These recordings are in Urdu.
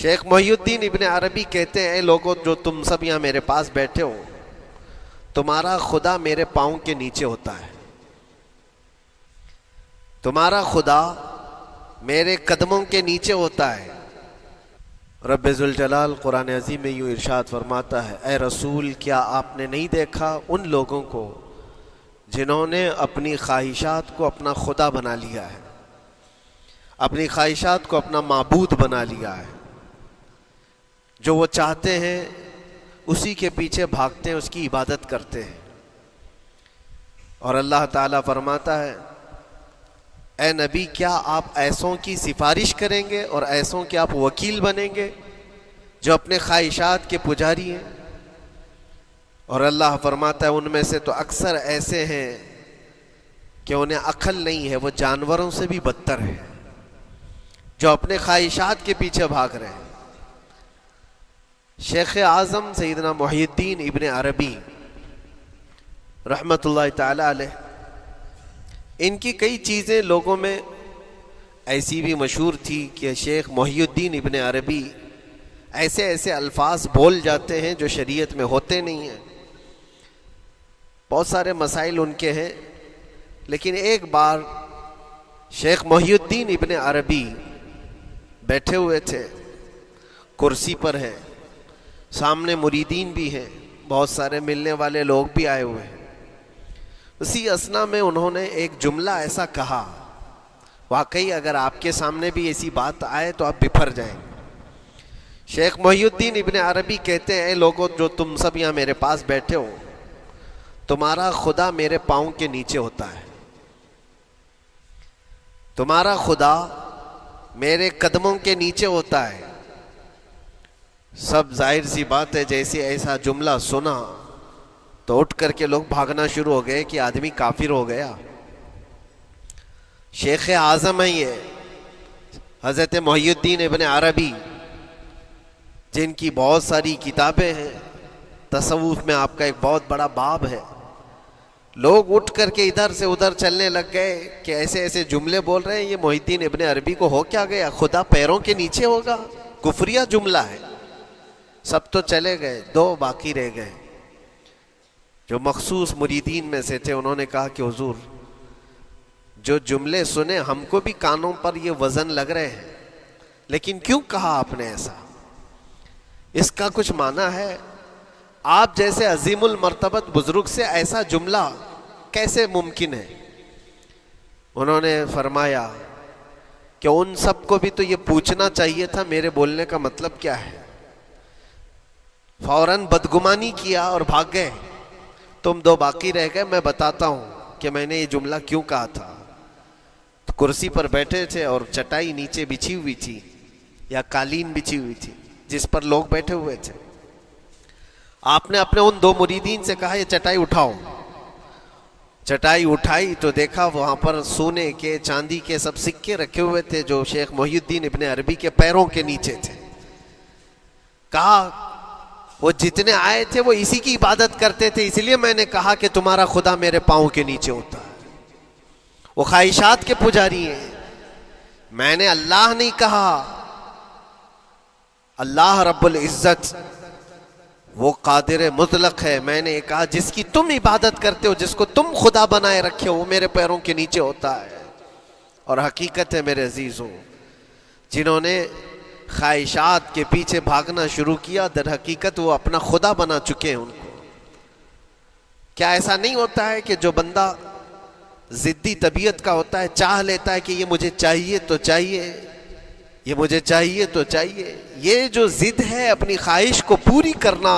شیخ محی الدین ابن عربی کہتے ہیں، اے لوگوں جو تم سب یہاں میرے پاس بیٹھے ہو، تمہارا خدا میرے پاؤں کے نیچے ہوتا ہے، تمہارا خدا میرے قدموں کے نیچے ہوتا ہے۔ رب ذوالجلال قرآن عظیم میں یوں ارشاد فرماتا ہے، اے رسول کیا آپ نے نہیں دیکھا ان لوگوں کو جنہوں نے اپنی خواہشات کو اپنا خدا بنا لیا ہے، اپنی خواہشات کو اپنا معبود بنا لیا ہے، جو وہ چاہتے ہیں اسی کے پیچھے بھاگتے ہیں، اس کی عبادت کرتے ہیں۔ اور اللہ تعالیٰ فرماتا ہے، اے نبی کیا آپ ایسوں کی سفارش کریں گے اور ایسوں کے آپ وکیل بنیں گے جو اپنے خواہشات کے پجاری ہیں؟ اور اللہ فرماتا ہے ان میں سے تو اکثر ایسے ہیں کہ انہیں عقل نہیں ہے، وہ جانوروں سے بھی بدتر ہے، جو اپنے خواہشات کے پیچھے بھاگ رہے ہیں۔ شیخ اعظم سیدنا محی الدین ابن عربی رحمۃ اللہ تعالی علیہ، ان کی کئی چیزیں لوگوں میں ایسی بھی مشہور تھی کہ شیخ محی الدین ابن عربی ایسے ایسے الفاظ بول جاتے ہیں جو شریعت میں ہوتے نہیں ہیں، بہت سارے مسائل ان کے ہیں۔ لیکن ایک بار شیخ محی الدین ابن عربی بیٹھے ہوئے تھے، کرسی پر ہے، سامنے مریدین بھی ہیں، بہت سارے ملنے والے لوگ بھی آئے ہوئے ہیں۔ اسی اثنا میں انہوں نے ایک جملہ ایسا کہا، واقعی اگر آپ کے سامنے بھی ایسی بات آئے تو آپ بپھر جائیں۔ شیخ محی الدین ابن عربی کہتے ہیں، اے لوگوں جو تم سب یہاں میرے پاس بیٹھے ہو، تمہارا خدا میرے پاؤں کے نیچے ہوتا ہے، تمہارا خدا میرے قدموں کے نیچے ہوتا ہے۔ سب ظاہر سی بات ہے، جیسے ایسا جملہ سنا تو اٹھ کر کے لوگ بھاگنا شروع ہو گئے کہ آدمی کافر ہو گیا۔ شیخ اعظم ہیں یہ حضرت محی الدین ابن عربی، جن کی بہت ساری کتابیں ہیں، تصوف میں آپ کا ایک بہت بڑا باب ہے۔ لوگ اٹھ کر کے ادھر سے ادھر چلنے لگ گئے کہ ایسے ایسے جملے بول رہے ہیں، یہ محی الدین ابن عربی کو ہو کیا گیا، خدا پیروں کے نیچے ہوگا، کفریہ جملہ ہے۔ سب تو چلے گئے، دو باقی رہ گئے جو مخصوص مریدین میں سے تھے۔ انہوں نے کہا کہ حضور جو جملے سنے ہم کو بھی کانوں پر یہ وزن لگ رہے ہیں، لیکن کیوں کہا آپ نے ایسا؟ اس کا کچھ معنی ہے؟ آپ جیسے عظیم المرتبت بزرگ سے ایسا جملہ کیسے ممکن ہے؟ انہوں نے فرمایا کہ ان سب کو بھی تو یہ پوچھنا چاہیے تھا میرے بولنے کا مطلب کیا ہے، فوراً بدگمانی کیا اور بھاگ گئے۔ تم دو باقی رہ گئے، میں بتاتا ہوں کہ میں نے یہ جملہ کیوں کہا تھا۔ تو کرسی پر بیٹھے تھے اور چٹائی نیچے بچھی ہوئی تھی یا قالین بچھی ہوئی تھی جس پر لوگ بیٹھے ہوئے تھے۔ آپ نے اپنے ان دو مریدین سے کہا یہ چٹائی اٹھاؤ۔ چٹائی اٹھائی تو دیکھا وہاں پر سونے کے چاندی کے سب سکے رکھے ہوئے تھے جو شیخ محی الدین ابن عربی کے پیروں کے نیچے تھے۔ کہا وہ جتنے آئے تھے وہ اسی کی عبادت کرتے تھے، اس لیے میں نے کہا کہ تمہارا خدا میرے پاؤں کے نیچے ہوتا ہے، وہ خواہشات کے پجاری ہیں۔ میں نے اللہ نہیں کہا، اللہ رب العزت وہ قادر مطلق ہے۔ میں نے کہا جس کی تم عبادت کرتے ہو، جس کو تم خدا بنائے رکھے ہو، وہ میرے پیروں کے نیچے ہوتا ہے۔ اور حقیقت ہے میرے عزیزوں، جنہوں نے خواہشات کے پیچھے بھاگنا شروع کیا، در حقیقت وہ اپنا خدا بنا چکے ہیں ان کو۔ کیا ایسا نہیں ہوتا ہے کہ جو بندہ ضدی طبیعت کا ہوتا ہے، چاہ لیتا ہے کہ یہ مجھے چاہیے تو چاہیے، یہ مجھے چاہیے تو چاہیے، یہ جو ضد ہے اپنی خواہش کو پوری کرنا،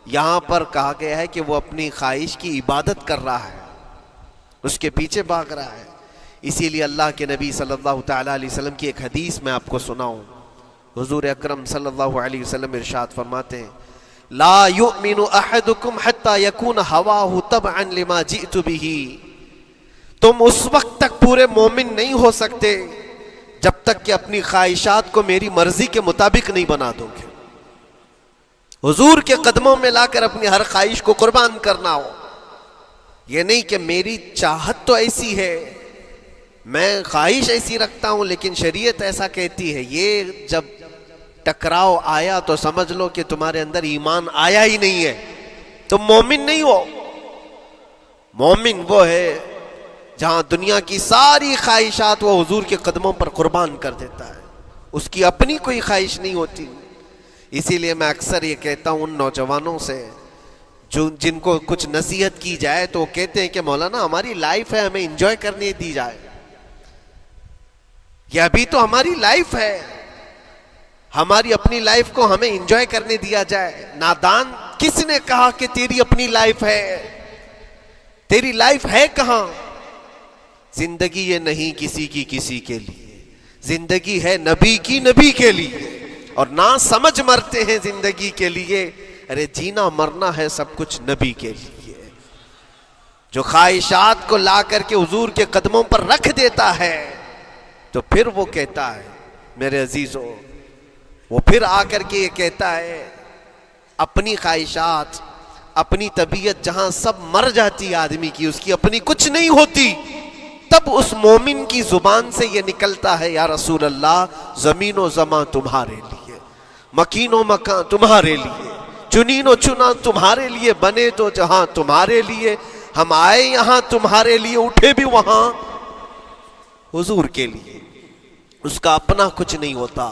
یہاں پر کہا گیا ہے کہ وہ اپنی خواہش کی عبادت کر رہا ہے، اس کے پیچھے بھاگ رہا ہے۔ اسی لیے اللہ کے نبی صلی اللہ تعالیٰ علیہ وسلم کی ایک حدیث میں آپ کو سناؤں۔ حضور اکرم صلی اللہ علیہ وسلم ارشاد فرماتے ہیں، لا یؤمن احدکم حتی یکون ہواہ تبعا لما جئت بہ، تم اس وقت تک پورے مومن نہیں ہو سکتے جب تک کہ اپنی خواہشات کو میری مرضی کے مطابق نہیں بنا دو گے۔ حضور کے قدموں میں لا کر اپنی ہر خواہش کو قربان کرنا ہو، یہ نہیں کہ میری چاہت تو ایسی ہے، میں خواہش ایسی رکھتا ہوں لیکن شریعت ایسا کہتی ہے۔ یہ جب ٹکراؤ آیا تو سمجھ لو کہ تمہارے اندر ایمان آیا ہی نہیں ہے، تم مومن نہیں ہو۔ مومن وہ ہے جہاں دنیا کی ساری خواہشات وہ حضور کے قدموں پر قربان کر دیتا ہے، اس کی اپنی کوئی خواہش نہیں ہوتی۔ اسی لیے میں اکثر یہ کہتا ہوں ان نوجوانوں سے جن کو کچھ نصیحت کی جائے تو وہ کہتے ہیں کہ مولانا ہماری لائف ہے، ہمیں انجوائے کرنے دی جائے، یہ ابھی تو ہماری لائف ہے، ہماری اپنی لائف کو ہمیں انجوائے کرنے دیا جائے۔ نادان، کس نے کہا کہ تیری اپنی لائف ہے؟ تیری لائف ہے کہاں؟ زندگی یہ نہیں کسی کی کسی کے لیے، زندگی ہے نبی کی نبی کے لیے، اور نہ سمجھ مرتے ہیں زندگی کے لیے، ارے جینا مرنا ہے سب کچھ نبی کے لیے۔ جو خواہشات کو لا کر کے حضور کے قدموں پر رکھ دیتا ہے تو پھر وہ کہتا ہے میرے عزیزو، وہ پھر آ کر کے یہ کہتا ہے اپنی خواہشات، اپنی طبیعت جہاں سب مر جاتی آدمی کی، اس کی اپنی کچھ نہیں ہوتی، تب اس مومن کی زبان سے یہ نکلتا ہے یا رسول اللہ زمین و زمان تمہارے لیے، مکین و مکان تمہارے لیے، چنین و چنا تمہارے لیے، بنے تو جہاں تمہارے لیے، ہم آئے یہاں تمہارے لیے، اٹھے بھی وہاں حضور کے لیے۔ اس کا اپنا کچھ نہیں ہوتا،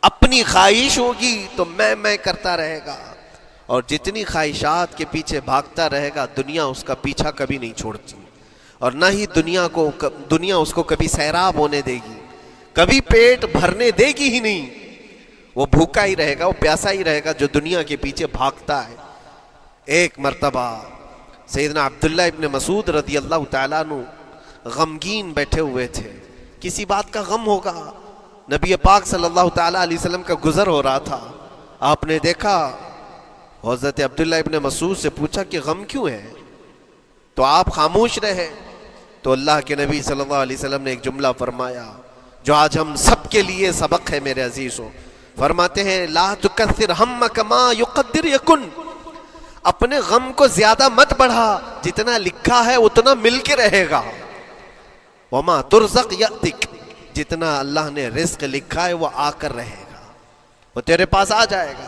اپنی خواہش ہوگی تو میں کرتا رہے گا، اور جتنی خواہشات کے پیچھے بھاگتا رہے گا دنیا اس کا پیچھا کبھی نہیں چھوڑتی، اور نہ ہی دنیا اس کو کبھی سیراب ہونے دے گی، کبھی پیٹ بھرنے دے گی ہی نہیں، وہ بھوکا ہی رہے گا، وہ پیاسا ہی رہے گا جو دنیا کے پیچھے بھاگتا ہے۔ ایک مرتبہ سیدنا عبداللہ ابن مسعود رضی اللہ تعالیٰ عنہ غمگین بیٹھے ہوئے تھے، کسی بات کا غم ہوگا، نبی پاک صلی اللہ تعالیٰ علیہ وسلم کا گزر ہو رہا تھا، آپ نے دیکھا، حضرت عبداللہ ابن مسعود سے پوچھا کہ غم کیوں ہے؟ تو آپ خاموش رہے، تو اللہ کے نبی صلی اللہ علیہ وسلم نے ایک جملہ فرمایا جو آج ہم سب کے لیے سبق ہے میرے عزیزوں، فرماتے ہیں لا تکثر ہمک ما یقدر یکن، اپنے غم کو زیادہ مت بڑھا، جتنا لکھا ہے اتنا مل کے رہے گا، وما ترزق یأتک، جتنا اللہ نے رزق لکھا ہے وہ آ کر رہے گا، وہ تیرے پاس آ جائے گا۔